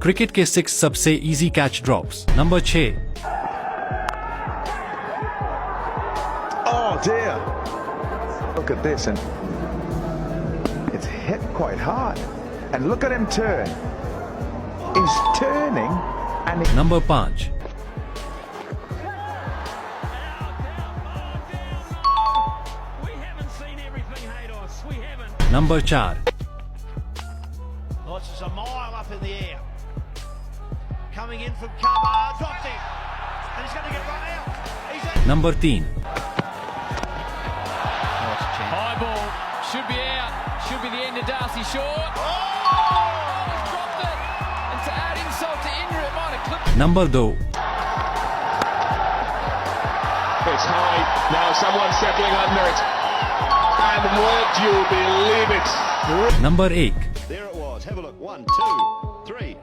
Cricket के 6 सबसे easy catch drops. Number 6। Oh dear. Look at this, and it's hit quite hard. And look at him turn. He's turning and number 5। Number 4। This is a mile up in the air. Coming in from cover, dropped it. And he's going to get run out. He's in. Number 3। High ball, should be out, should be the end of Darcy Short. Oh, he's dropped it. And to add insult to injury, it might have clipped. Number 2। It's high, now someone's settling under it. And would you believe it? Number 1। There it was. Have a look. 1, 2, 3.